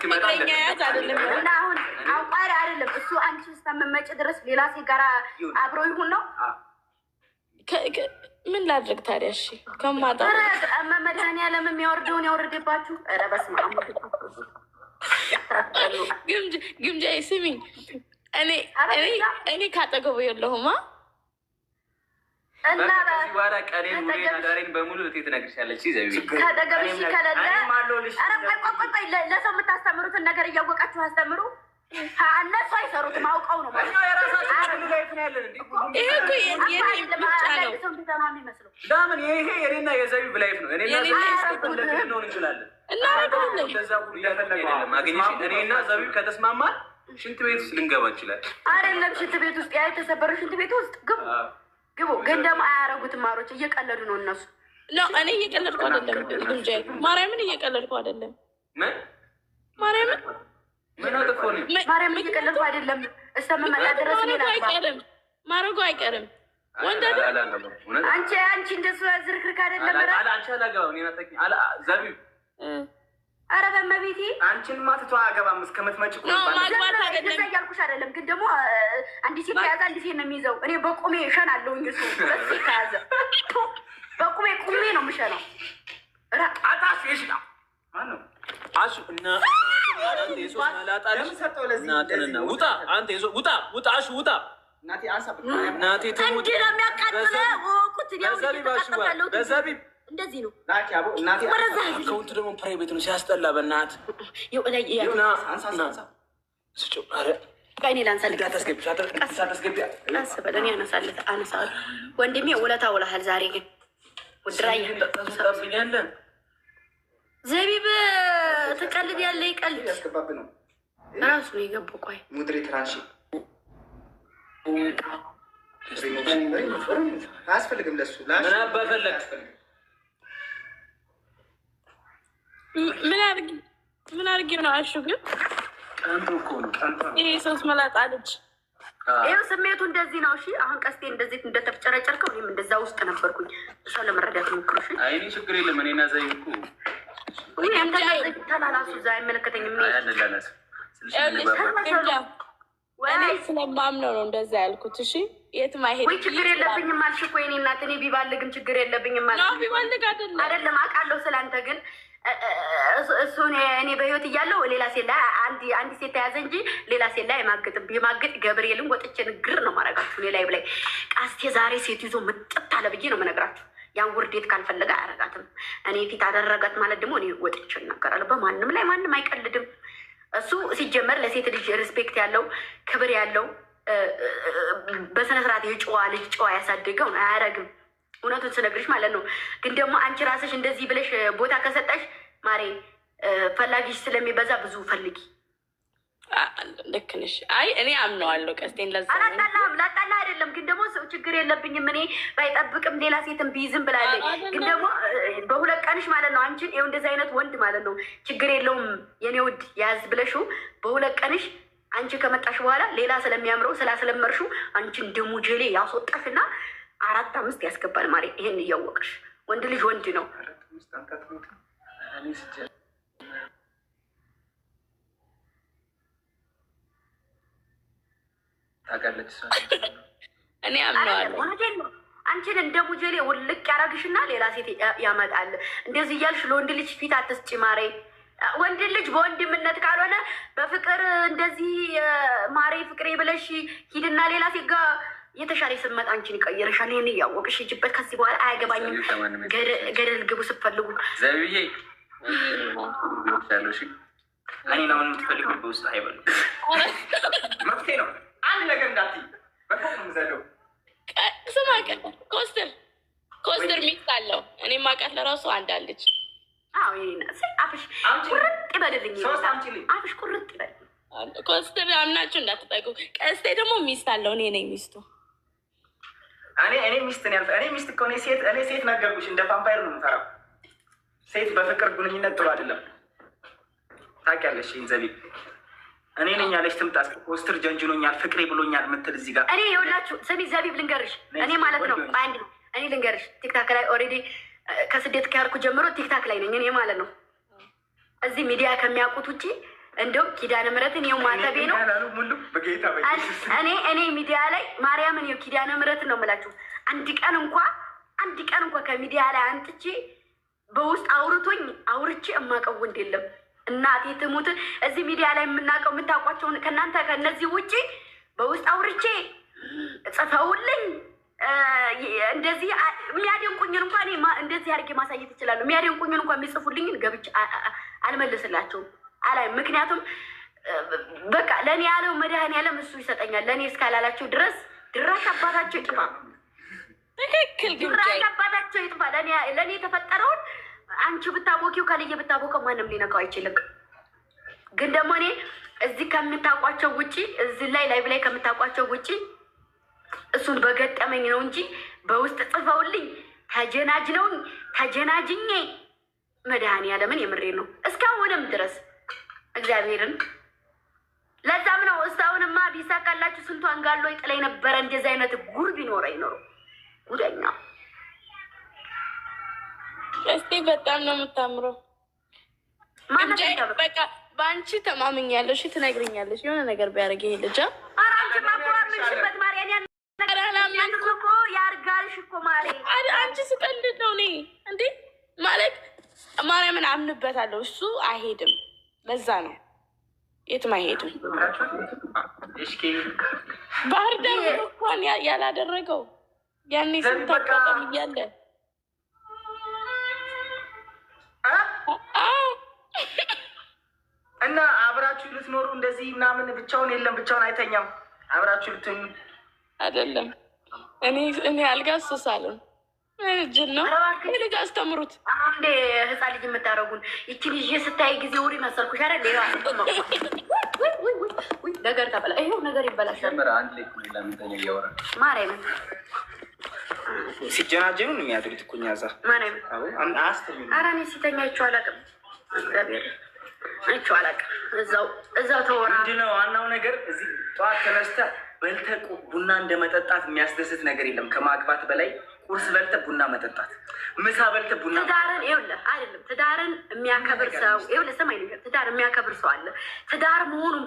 ፍቅረኛ ያዝ አይደለም እና አሁን አውቃሪ አይደለም እሱ አንቺ እስከምትመጪ ድረስ ሌላ ሴት ጋር አብሮ ይሁን ነው። ምን ላድርግ ታዲያ? እሺ ከማጣ መድኃኒዓለም የሚያወርደውን ያወርድባችሁ። ኧረ በስመ አብ ግምጃ ስሚኝ፣ እኔ ካጠገቡ የለሁማ እና በኋላ ቀኔን ሙሌን አዳሬን በሙሉ ልትይ ትነግርሻለች። ከጠገብሽ ከሌለ ቆይ ለሰው የምታስተምሩትን ነገር እያወቃችሁ አስተምሩ። እነሱ አይሰሩትም አውቀው ነው። ይሄ እኮ የኔ ብቻ ነው። ለምን ይሄ የኔና የዘቢብ ላይፍ ነው። እኔና እንችላለን እኔና ዘቢብ ከተስማማን ሽንት ቤት ውስጥ ልንገባ እንችላለን። አይደለም ሽንት ቤት ውስጥ ያ የተሰበረው ሽንት ቤት ውስጥ ግቡ። ግን ደግሞ አያረጉትም። ማሮች እየቀለዱ ነው እነሱ። እኔ እየቀለድኩ አይደለም። ግምጃ ማርያምን እየቀለድኩ አይደለም። ማርያምን እየቀለድኩ አይደለም። እስከምመጣ ድረስ ማረጉ አይቀርም። ወንድ አንቺ እንደሱ ዝርክርክ አይደለም። ዘቢብ ኧረ በመቤቴ አንቺን ማትቷ አገባም እስከምትመጭ ማግባት አይደለም እያልኩሽ አይደለም። ግን ደግሞ አንዲት ሴት ከያዘ አንዲት ሴት ነው የሚይዘው። እኔ በቁሜ እሸናለሁ። እሱ ሁለት ሴት ከያዘ በቁሜ ነው የምሸናው። እንደዚህ ነው ከውንቱ ደግሞ ፕራይቬት ነው ሲያስጠላ። በእናት አነሳለሁ። ወንድሜ ውለታ ውለሃል። ዛሬ ግን ውድራያለን ዘቢብ ትቀልድ ያለ ይቀልድ ራሱ ነው የገባው። ቆይ አያስፈልግም ለሱ ምናባፈለግ ምን አድርጌ ነው? አሹ ግን ይሄ ሶስት መላጣ ልጅ ይኸው ስሜቱ እንደዚህ ነው። እሺ አሁን ቀስቴ እንደዚህ እንደተፍጨረጨርከው እኔም እንደዛ ውስጥ ነበርኩኝ። እሷ ለመረዳት ሞክሩ። እሺ አይኔ ችግር የለም። እኔና ዘቢብ እኮ ተላላሱ። እዛ አይመለከተኝም። እኔ ስለማምነው ነው እንደዛ ያልኩት። እሺ የትም አይሄድም። ወይ ችግር የለብኝም አልሽ እኮ የእኔ እናት። እኔ ቢባልግም ችግር የለብኝም አልሽ። ቢባልግ አይደለም አውቃለሁ ስላንተ። ግን እሱ እኔ በህይወት እያለሁ ሌላ ሴት ላይ አንድ ሴት ተያዘ እንጂ ሌላ ሴት ላይ አይማግጥም። ቢማግጥ ገብርኤልን ወጥቼ ንግር ነው ማረጋችሁ። እኔ ላይ ብላይ ቃስቴ ዛሬ ሴት ይዞ ምጥት አለ ብዬ ነው መነግራችሁ። ያን ውርዴት ካልፈለገ አያረጋትም። እኔ ፊት አደረጋት ማለት ደግሞ እኔ ወጥቼ እናገራለሁ። በማንም ላይ ማንም አይቀልድም። እሱ ሲጀመር ለሴት ልጅ ሪስፔክት ያለው ክብር ያለው በስነስርዓት የጨዋ ልጅ ጨዋ ያሳደገው አያረግም። እውነቱን ስነግርሽ ማለት ነው። ግን ደግሞ አንቺ ራስሽ እንደዚህ ብለሽ ቦታ ከሰጠሽ ማሬ ፈላጊሽ ስለሚበዛ ብዙ ፈልጊ። ልክ ነሽ። አይ እኔ አምነዋለሁ ቀስቴን። ለዛ ላጣላ አይደለም። ግን ደግሞ ሰው ችግር የለብኝም እኔ ባይጠብቅም ሌላ ሴትን ቢይዝም ብላለች። ግን ደግሞ በሁለት ቀንሽ ማለት ነው አንቺን ይኸው እንደዚህ አይነት ወንድ ማለት ነው ችግር የለውም የኔ ውድ ያዝ ብለሽው በሁለት ቀንሽ አንቺ ከመጣሽ በኋላ ሌላ ስለሚያምረው ስላስለመርሹ አንቺን ደሙ ጀሌ ያስወጣሽና 4-5 ያስገባል ማለት ይሄን እያወቅሽ ወንድ ልጅ ወንድ ነው። እኔ አምነዋለሁ። አንቺን እንደ ሙጀሌ ውልቅ ያረግሽና ሌላ ሴት ያመጣል። እንደዚህ እያልሽ ለወንድ ልጅ ፊት አትስጪ ማሬ። ወንድ ልጅ በወንድምነት ካልሆነ በፍቅር እንደዚህ ማሬ ፍቅሬ ብለሽ ሂድና ሌላ ሴት ጋር የተሻለ ስመጣ አንቺን ይቀይርሻል። ይህን እያወቅሽ ሂጂበት። ከዚህ በኋላ አያገባኝም። ገደል ግቡ ስትፈልጉ። ዘቢዬ እኔ ነው የምትፈልጉ በውስጥ አይበሉ መፍትሄ ነው። አንድ ነገር እንዳትዪ በፈዘለው ስማ ኮስተር ሚስት አለው። እኔ ማውቃት ለራሱ አንድ አለች። አፍሽ ቁርጥ ይበልልኝ። አፍሽ ቁርጥ ይበል። ኮስተር አምናችሁ እንዳትጠቁ። ቀስቴ ደግሞ ሚስት አለው። እኔ ነኝ ሚስቱ። እኔ ሚስት ነው ያልኩት። እኔ ሚስት ከሆነ ሴት ነገርኩሽ። እንደ ቫምፓየር ነው የምፈራው። ሴት በፍቅር ግንኙነት ጥሩ አይደለም። ታውቂያለሽ ዘቢብ። እኔ ነኝ ያለች ትምጣ። ኮስተር ጀንጅኖኛል፣ ፍቅሬ ብሎኛል የምትል እዚህ ጋር እኔ የሁላችሁ ስሚ ዘቢብ ልንገርሽ። እኔ ማለት ነው አንድ እኔ ልንገርሽ ቲክታክ ላይ ኦልሬዲ ከስደት ከያርኩ ጀምሮ ቲክታክ ላይ ነኝ እኔ ማለት ነው። እዚህ ሚዲያ ከሚያውቁት ውጭ እንደው ኪዳነ ምሕረትን ይኸው ማተቤ ነው። እኔ ሚዲያ ላይ ማርያምን ይኸው ኪዳነ ምሕረትን ነው የምላችሁ። አንድ ቀን እንኳ ከሚዲያ ላይ አንጥቼ በውስጥ አውርቼ የማውቀው ወንድ የለም። እናቴ ትሙት እዚህ ሚዲያ ላይ የምናውቀው የምታውቋቸውን ከእናንተ ከእነዚህ ውጭ በውስጥ አውርቼ ጽፈውልኝ እንደዚህ የሚያደንቁኝን እንኳን እንደዚህ አድርጌ ማሳየት ይችላሉ። የሚያደንቁኝን እንኳን የሚጽፉልኝን ገብቼ አልመልስላቸውም አላይ። ምክንያቱም በቃ ለእኔ ያለው መድኃኒዓለም እሱ ይሰጠኛል። ለእኔ እስካላላቸው ድረስ ድራሽ አባታቸው ይጥፋ። ትክክል። ድራሽ አባታቸው ይጥፋ። ለእኔ የተፈጠረውን አንቺ ብታቦኪው ከልዬ ብታቦከው ማንም ሊነካው አይችልም። ግን ደግሞ እኔ እዚህ ከምታውቋቸው ውጪ እዚህ ላይ ብላይ ከምታውቋቸው ውጪ እሱን በገጠመኝ ነው እንጂ በውስጥ ጽፈውልኝ ተጀናጅኜ መድኃኒዓለምን የምሬ ነው እስካሁንም ድረስ እግዚአብሔርን። ለዛም ነው እስካሁንማ ቢሳካላችሁ ስንቱ አንጋሎ ይጥለኝ ነበረ። እንደዚህ አይነት ጉር ቢኖረኝ ኖሮ ጉደኛ። እስቲ በጣም ነው የምታምረው። በቃ በአንቺ ተማምኛለሽ። ትነግሪኛለሽ የሆነ ነገር ቢያደርግ ይሄ ልጅ ማቆራምሽበት ማርያም እኮ ያርጋልሽ እኮ ማርያም። አንቺ ስቀልድ ነው እኔ እንዴ ማለት ማርያምን አምንበታለሁ። እሱ አይሄድም። ለዛ ነው የትም አይሄድም። ባህር ዳር እንኳን ያላደረገው ያኔ ስንታቃጠም እያለ እና አብራችሁ ልትኖሩ እንደዚህ ምናምን ብቻውን የለም ብቻውን አይተኛም። አብራችሁ ልትኙ አይደለም። እኔ አልጋ አስሳለሁ። ጅል ነው ልጅ አስተምሩት። እንዴ ህፃን ልጅ የምታደርጉን ይችን ይዤ ስታይ ጊዜ ውሪ መሰልኩሽ አይደል? ሌላ ነገር ተበላ። ይኸው ነገር ይበላሻል። ማርያምን ሲጀናጀኑ ነው የሚያድሩት እኮ እኛ እዛ ማርያምን። ኧረ እኔ ሲተኛ አይቼው አላውቅም። አይቼው አላውቅም። እዛው ተወራ። ምንድን ነው ዋናው ነገር እዚህ ጠዋት ተነስተህ በልተህ ቡና እንደመጠጣት የሚያስደስት ነገር የለም ከማግባት በላይ። ቁርስ በልተህ ቡና መጠጣት፣ ምሳ በልተህ ቡና ትዳርን ይኸውልህ አይደለም ትዳርን የሚያከብር ሰው ይኸውልህ ሰማይ ነገር ትዳር የሚያከብር ሰው አለ። ትዳር መሆኑን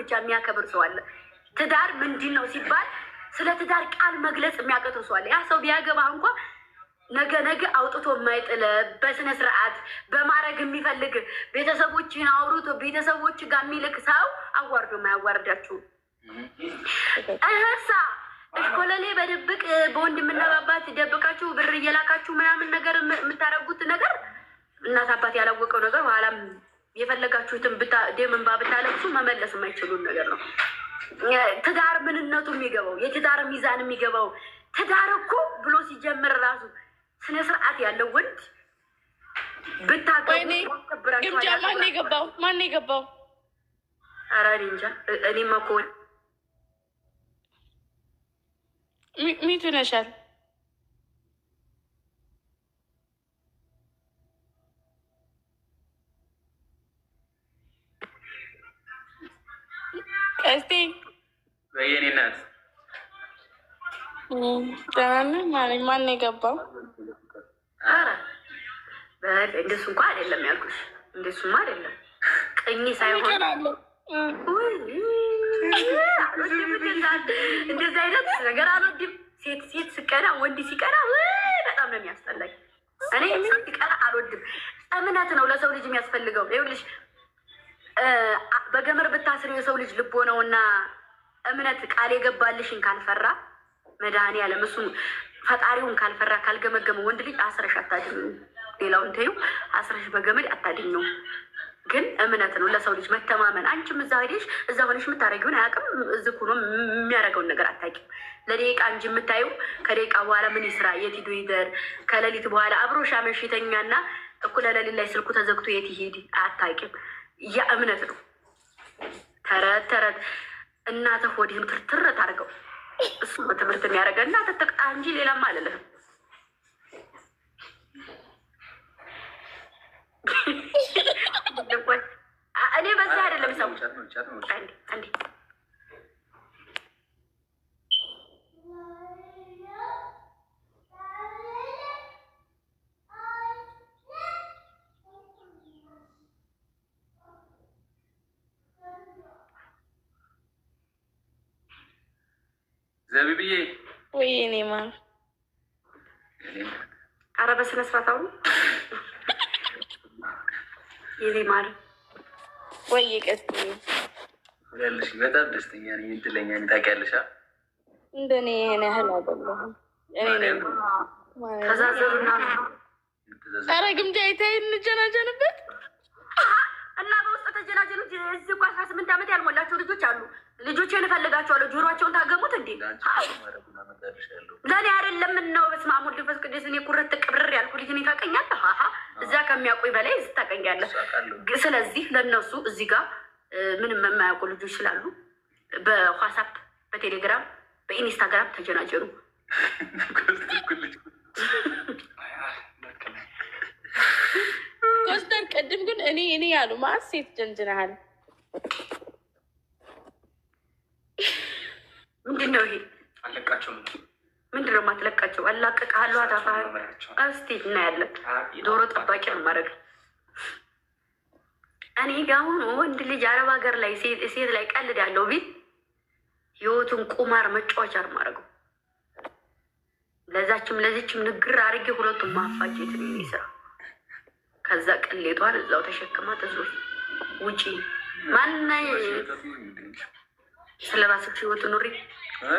ብቻ የሚያከብር ሰው አለ። ትዳር ምንድን ነው ሲባል ስለ ትዳር ቃል መግለጽ የሚያቀተው ሰው አለ። ያ ሰው ቢያገባ እንኳ ነገ አውጥቶ የማይጥል በስነ ስርዓት በማድረግ የሚፈልግ ቤተሰቦችን አውርቶ ቤተሰቦች ጋር የሚልክ ሰው አዋርዶ የማያዋርዳችሁ እህሳ እሽኮለሌ በድብቅ በወንድምና በአባት ደብቃችሁ ብር እየላካችሁ ምናምን ነገር የምታደርጉት ነገር እናት አባት ያላወቀው ነገር በኋላም የፈለጋችሁትን ደም እንባ ብታለቅሱ መመለስ የማይችሉን ነገር ነው። ትዳር ምንነቱ የሚገባው የትዳር ሚዛን የሚገባው ትዳር እኮ ብሎ ሲጀምር ራሱ ስነ ስርዓት ያለው ወንድ ብታገቡ ግምጃ ማን የገባው? ኧረ እኔ እንጃ። እኔማ እኮ ሚቱ ነሻል። ቀስቴ የኔ ናት። ደህና ነህ? ማን የገባው? ኧረ እንደሱ እንኳ አይደለም ያልኩሽ። እንደሱማ አይደለም ቅኝ ሳይሆን እንደዚህ አይነት ነገር አልወድም። ሴት ስቀና ወንድ ሲቀና በጣም ነው የሚያስጠላኝ። እኔ ሴት ሲቀና አልወድም። እምነት ነው ለሰው ልጅ የሚያስፈልገው። ይኸውልሽ በገመድ ብታስር የሰው ልጅ ልቦ ነው እና እምነት ቃል የገባልሽን ካልፈራ መድኃኒዓለም እሱ ፈጣሪውን ካልፈራ ካልገመገመ ወንድ ልጅ አስረሽ አታድኙ። ሌላውን ተይው፣ አስረሽ በገመድ አታድኙ። ግን እምነት ነው ለሰው ልጅ መተማመን። አንቺም እዛ ሄደሽ እዛ ሆነሽ የምታደርጊውን አያውቅም። እዚህ ሆኖ የሚያደርገውን ነገር አታውቂም። ለደቂቃ እንጂ የምታዩ ከደቂቃ በኋላ ምን ይስራ የት ሂዶ ይደር ከሌሊት በኋላ አብሮሽ አመሽተኛና እኩለ ሌሊት ላይ ስልኩ ተዘግቶ የት ይሄድ አታውቂም። ያ እምነት ነው። ተረት እናትህ ሆድህም ትርትር ታርገው እሱ ትምህርት የሚያደርገ እናትህ ተቅጣ እንጂ ሌላም አልልህም። እኔ በዛ አይደለም ሰው አንዴ ዘቢብዬ ወይ እኔ ማር ኧረ በስነ ስርዓት አሁን የኔ ማር ወይ ቀስ ያለሽ በጣም ደስተኛ ነኝ። እድለኛ ነኝ። ታውቂያለሽ እንደኔ ይሄን ያህል አይደለም። እኔ ነኝ ተዛዘሩና ኧረ ግምጃ አይተህ እንጀናጀንበት እና በውስጥ ተጀናጀኑ። እዚህ እኮ 18 ዓመት ያልሞላቸው ልጆች አሉ። ልጆቼን እፈልጋቸዋለሁ። ጆሮቸውን ታገሙት እንዴ? ለእኔ አይደለም ነው። በስመ አብ ወወልድ ወመንፈስ ቅዱስ። እኔ ኩርት ቅብርር ያልኩ ልጅ እኔ ታውቀኛለህ። እዛ ከሚያውቁኝ በላይ እዚህ ታውቀኛለህ። ስለዚህ ለእነሱ እዚህ ጋር ምንም የማያውቁ ልጆች ስላሉ በዋትስአፕ፣ በቴሌግራም፣ በኢንስታግራም ተጀናጀኑ። ኮስተር ቅድም ግን እኔ ያሉ ማስ ሴት ጀንጅናሃል። ምንድን ነው ይሄ? አለቃቸው ምንድን ነው የማትለቃቸው? አላቅቃለሁ። አታፋ እስቲ እናያለን። ዶሮ ጠባቂ ነው ማድረግ። እኔ ጋ አሁን ወንድ ልጅ አረብ ሀገር ላይ ሴት ላይ ቀልድ ያለው ቢል ህይወቱን ቁማር መጫወቻ ነው ማድረገው። ለዛችም ለዚችም ንግር አድርጌ ሁለቱም ማፋጀት ነው የእኔ ስራ። ከዛ ቅሌቷን እዛው ተሸክማ ተዞር ውጪ። ማና ስለ ራስሽ ህይወት ኑሪ።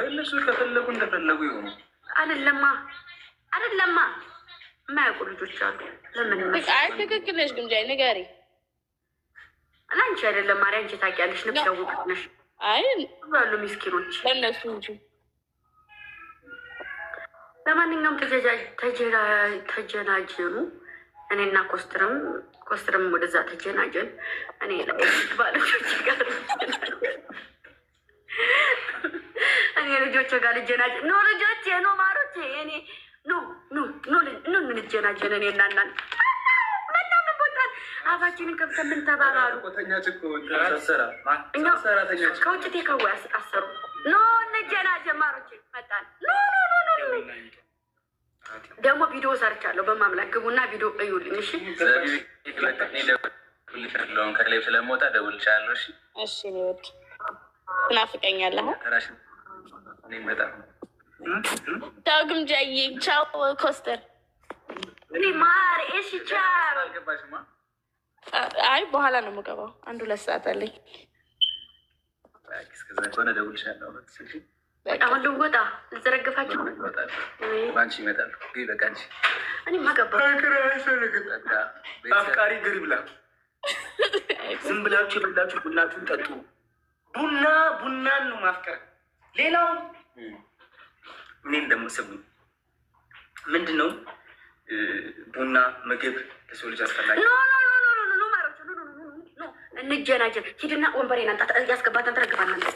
እነሱ ከፈለጉ እንደፈለጉ ይሆኑ። አይደለማ የማያውቁ ልጆች አሉ። ለምን አይ ትክክል ነሽ። ግምጃ ንገሪ። አንቺ አይደለም ማሪ፣ አንቺ ታውቂያለሽ። ንብ ታውቂያለሽ። አይ ያሉ ምስኪኖች ለእነሱ እንጂ። ለማንኛውም ተጀናጀኑ። እኔና ኮስትርም ወደዛ ተጀናጀን። እኔ ላይ ባለጆች ጋር ልጆች ጋር ልጀናጀን። ኖ ልጆቼ፣ ኖ ማሮቼ፣ እኔ ኖ እንጀናጀን። እኔ እና እናንተ ምናምን ቦታል አፋችንን ከብተን ምን ተባባሉ። ከውጭ ቴካዌ አሰሩ። ኖ እንጀናጀን ማሮቼ፣ መጣን። ደግሞ ቪዲዮ ሰርቻለሁ። በማምላክ ግቡና ቪዲዮ እዩልኝ። እሺ ከላይ ስለምወጣ እደውልልሻለሁ። እሺ ወድ ትናፍቀኛለህ። ቻው ግምጃዬ፣ ቻው ኮስተር። እኔ ማር እሺ፣ ቻው። አይ በኋላ ነው የምገባው። 1-2 ሰዓት አለኝ። እስከዛ ከሆነ እደውልልሻለሁ። አሁን ልወጣ ልዘረግፋቸው። ባንቺ ይመጣሉ። በቃ አንቺ እኔማ ገባሁ። አፍቃሪ ግሪ ብላ ዝም ብላችሁ የበላችሁ ቡናችሁን ጠጡ። ቡናን ነው ማፍቀር። ሌላው እኔ እንደምሰቡኝ ምንድን ነው ቡና ምግብ ለሰው ልጅ አስፈላጊ። እንጀናጀን። ሂድና ወንበሬን አንጣ ያስገባታን ትረግባናለህ።